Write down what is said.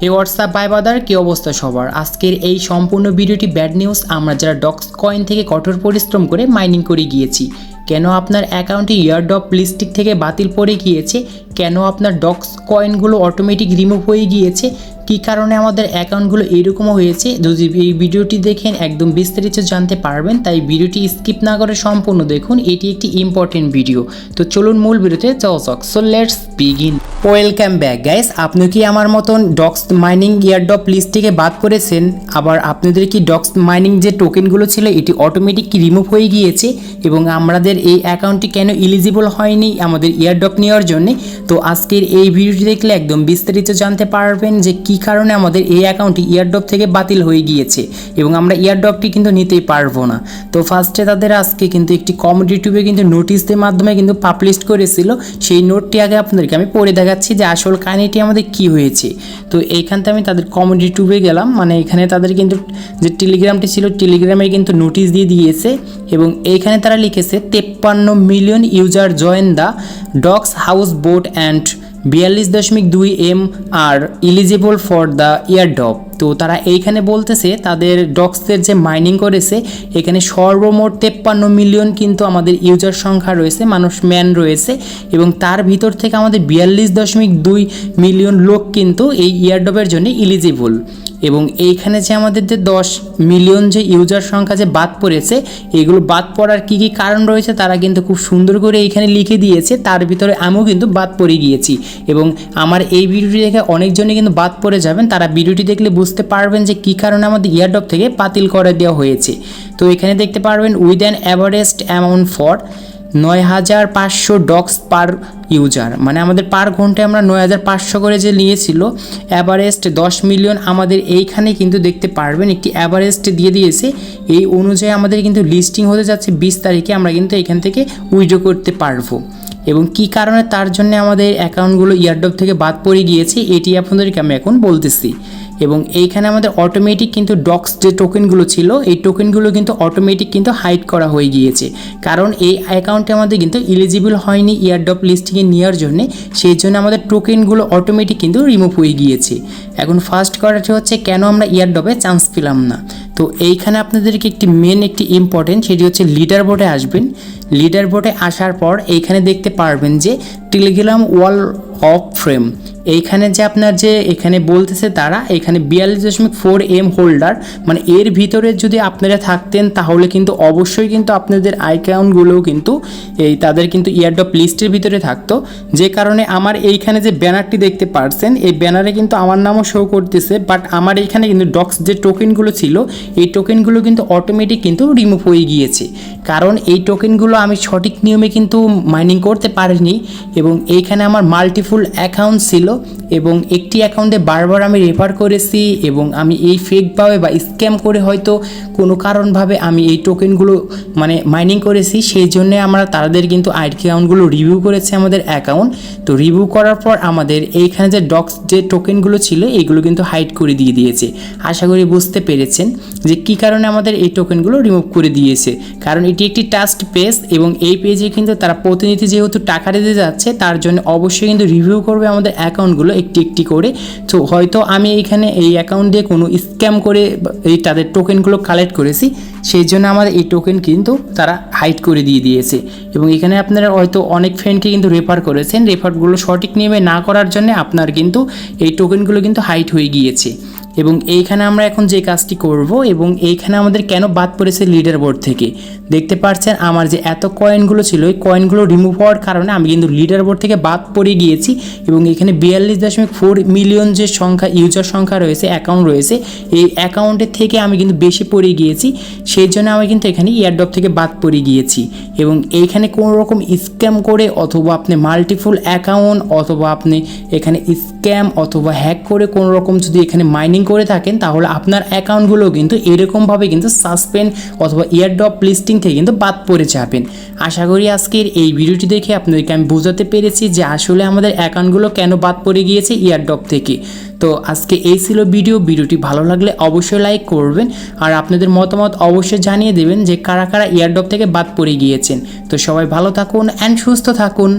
হে WhatsApp ভাই বাদার কি অবস্থা সবার। আজকের এই সম্পূর্ণ ভিডিওটি ব্যাড নিউজ। আমরা যারা ডক্স কয়েন থেকে কঠোর পরিশ্রম করে মাইনিং করে গিয়েছি, কেন আপনার অ্যাকাউন্টে ইয়ারড্রপ লিস্টিক থেকে বাতিল পড়ে গিয়েছে, কেন আপনার ডক্স কয়েনগুলো অটোমেটিক রিমুভ হয়ে গিয়েছে, কী কারণে আমাদের অ্যাকাউন্টগুলো এরকমও হয়েছে, যদি এই ভিডিওটি দেখেন একদম বিস্তারিত জানতে পারবেন। তাই ভিডিওটি স্কিপ না করে সম্পূর্ণ দেখুন, এটি একটি ইম্পর্টেন্ট ভিডিও। তো চলুন মূল ভিডিওতে যাওয়া যাক। So let's begin. Welcome back guys. আপনি কি আমার মতন ডক্স মাইনিং ইয়ারড্রপ লিস্ট থেকে বাদ করেছেন? আবার আপনাদের কি ডক্স মাইনিং যে টোকেনগুলো ছিল এটি অটোমেটিক রিমুভ হয়ে গিয়েছে এবং আমাদের এই অ্যাকাউন্টটি কেন এলিজিবল হয়নি আমাদের ইয়ারড্রপ নেওয়ার জন্য? তো আজকের এই ভিডিওটি দেখলে একদম বিস্তারিত জানতে পারবেন যে কী কারণে আমাদের এই অ্যাকাউন্টটি ইয়ারড্রপ থেকে বাতিল হয়ে গিয়েছে এবং আমরা ইয়ারড্রপটি কিন্তু নিতেই পারবো না। তো ফার্স্টে তাদের আজকে কিন্তু একটি কমেডি টিউবে কিন্তু নোটিশের মাধ্যমে কিন্তু পাবলিশ করেছিল। সেই নোটটি আগে আপনাদেরকে আমি পড়ে দেখাচ্ছি যে আসল কাহিনীটি আমাদের কি হয়েছে। তো এইখানতে আমি তাদের কমেডি টিউবে গেলাম, মানে এখানে তাদের কিন্তু যে টেলিগ্রামটি ছিল টেলিগ্রামে কিন্তু নোটিশ দিয়ে দিয়েছে এবং এইখানে তারা লিখেছে 53 million user join the dogs house bot and 42.2 M আর এলিজিবল ফর দ্য ইয়ারড্রপ। তো তারা এইখানে বলতেছে তাদের ডক্সের যে মাইনিং করেছে এখানে সর্বমোট 53 মিলিয়ন কিন্তু আমাদের ইউজার সংখ্যা রয়েছে, মানুষ ম্যান রয়েছে এবং তার ভিতর থেকে আমাদের 42.2 মিলিয়ন লোক কিন্তু এই ইয়ারড্রপের জন্য এলিজিবল। এবং এইখানে যে আমাদের যে 10 মিলিয়ন যে ইউজার সংখ্যা যে বাদ পড়েছে, এগুলো বাদ পড়ার কী কী কারণ রয়েছে তারা কিন্তু খুব সুন্দর করে এইখানে লিখে দিয়েছে। তার ভিতরে আমিও কিন্তু বাদ পড়ে গিয়েছি এবং আমার এই ভিডিওটি দেখে অনেকজনই কিন্তু বাদ পড়ে যাবেন। তারা ভিডিওটি দেখলে বুঝতে পারবেন যে কী কারণে আমাদের ইয়ারড্রপ থেকে বাতিল করে দেওয়া হয়েছে। তো এখানে দেখতে পারবেন with an average amount for 9500 dogs per user, মানে আমাদের পার ঘন্টায় আমরা 9500 করে যে নিয়েছিল অ্যাভারেজ 10 মিলিয়ন আমাদের এইখানে কিন্তু দেখতে পারবেন একটি অ্যাভারেজ দিয়ে দিয়েছে। এই অনুযায়ী আমাদের কিন্তু লিস্টিং হতে যাচ্ছে 20 তারিখে, আমরা কিন্তু এখান থেকে উইথড্র করতে পারবো। এবং কী কারণে তার জন্য আমাদের অ্যাকাউন্টগুলো ইয়ারড্রপ থেকে বাদ পড়ে গিয়েছে এটি আপনাদেরকে আমি এখন বলতেছি। এবং এইখানে আমাদের অটোমেটিক কিন্তু ডক্স যে টোকেনগুলো ছিল এই টোকেনগুলো কিন্তু অটোমেটিক কিন্তু হাইড করা হয়ে গিয়েছে, কারণ এই অ্যাকাউন্টে আমাদের কিন্তু এলিজিবল হয়নি ইয়ারড্রপ লিস্টিংয়ে নেওয়ার জন্যে, সেই জন্য আমাদের টোকেনগুলো অটোমেটিক কিন্তু রিমুভ হয়ে গিয়েছে। এখন ফার্স্ট করাটি হচ্ছে কেন আমরা ইয়ারড্রপে চান্স পেলাম না। তো এইখানে আপনাদেরকে একটি ইম্পর্টেন্ট সেটি হচ্ছে লিডার বোর্ডে আসবেন। লিডার বোর্ডে আসার পর এইখানে দেখতে পারবেন যে টেলিগ্রাম ওয়াল অফ ফ্রেম, এইখানে যে আপনার যে এখানে বলতেছে তারা এখানে 42.4 M হোল্ডার, মানে এর ভিতরে যদি আপনারা থাকতেন তাহলে কিন্তু অবশ্যই কিন্তু আপনাদের অ্যাকাউন্টগুলোও কিন্তু এই তাদের কিন্তু ইয়ারড্রপ লিস্টের ভিতরে থাকতো। যে কারণে আমার এইখানে যে ব্যানারটি দেখতে পারছেন এই ব্যানারে কিন্তু আমার নামও শো করতেছে, বাট আমার এইখানে কিন্তু ডক্স যে টোকেনগুলো ছিল এই টোকেনগুলো কিন্তু অটোমেটিক কিন্তু রিমুভ হয়ে গিয়েছে, কারণ এই টোকেনগুলো আমি সঠিক নিয়মে কিন্তু মাইনিং করতে পারিনি এবং এইখানে আমার মাল্টিপুল অ্যাকাউন্ট ছিল এবং একটি অ্যাকাউন্টে বারবার আমি রেফার করেছি এবং আমি এই ফেকভাবে বা স্ক্যাম করে হয়তো কোনো কারণভাবে আমি এই টোকেনগুলো মানে মাইনিং করেছি, সেই জন্যে আমরা তাদের কিন্তু অ্যাকাউন্টগুলো রিভিউ করেছে আমাদের অ্যাকাউন্ট। তো রিভিউ করার পর আমাদের এইখানে যে ডক্স যে টোকেনগুলো ছিল এইগুলো কিন্তু হাইড করে দিয়ে দিয়েছে। আশা করি বুঝতে পেরেছেন যে কী কারণে আমাদের এই টোকেনগুলো রিমুভ করে দিয়েছে, কারণ এটি একটি ট্রাস্ট পেজ এবং এই পেজে কিন্তু তারা প্রতিনিধি যেহেতু টাকা দিতে যাচ্ছে তার জন্য অবশ্যই কিন্তু রিভিউ করবে আমাদের অ্যাকাউন্টগুলো একটি একটি করে। তো হয়তো আমি এইখানে এই অ্যাকাউন্ট দিয়ে কোনো স্ক্যাম করে এই তাদের টোকেনগুলো কালেক্ট করেছি, সেই জন্য আমাদের এই টোকেন কিন্তু তারা হাইড করে দিয়ে দিয়েছে। এবং এখানে আপনারা হয়তো অনেক ফ্রেন্ডকে কিন্তু রেফার করেছেন, রেফারগুলো সঠিক নিয়মে না করার জন্য আপনার কিন্তু এই টোকেনগুলো কিন্তু হাইড হয়ে গিয়েছে। এবং এইখানে আমরা এখন যে কাজটি করব এবং এইখানে আমাদের কেন বাদ পড়েছে লিডার বোর্ড থেকে, দেখতে পাচ্ছেন আমার যে এত কয়েনগুলো ছিল এই কয়েনগুলো রিমুভ হওয়ার কারণে আমি কিন্তু লিডার বোর্ড থেকে বাদ পড়ে গিয়েছি এবং এখানে 42.4 মিলিয়ন যে সংখ্যা ইউজার সংখ্যা রয়েছে অ্যাকাউন্ট রয়েছে এই অ্যাকাউন্টের থেকে আমি কিন্তু বেশি পড়ে গিয়েছি, সেই জন্য আমি কিন্তু এখানে ইয়ারড্রপ থেকে বাদ পড়ে গিয়েছি। এবং এইখানে কোনো রকম স্ক্যাম করে অথবা আপনি মাল্টিপুল অ্যাকাউন্ট অথবা আপনি এখানে স্ক্যাম অথবা হ্যাক করে কোনো রকম যদি এখানে মাইনিং করে থাকেন তাহলে আপনার অ্যাকাউন্টগুলো কিন্তু এরকমভাবে কিন্তু সাসপেন্ড অথবা ইয়ারড্রপ লিস্টিং থেকে কিন্তু বাদ পড়ে যাবেন। আশা করি আজকের এই ভিডিওটি দেখে আপনাদেরকে আমি বোঝাতে পেরেছি যে আসলে আমাদের অ্যাকাউন্টগুলো কেন বাদ পড়ে গিয়েছে ইয়ারড্রপ থেকে। তো আজকে এই ছিল ভিডিওটি ভালো লাগলে অবশ্যই লাইক করবেন আর আপনাদের মতামত অবশ্যই জানিয়ে দেবেন যে কারা কারা ইয়ারড্রপ থেকে বাদ পড়ে গিয়েছেন। তো সবাই ভালো থাকুন অ্যান্ড সুস্থ থাকুন।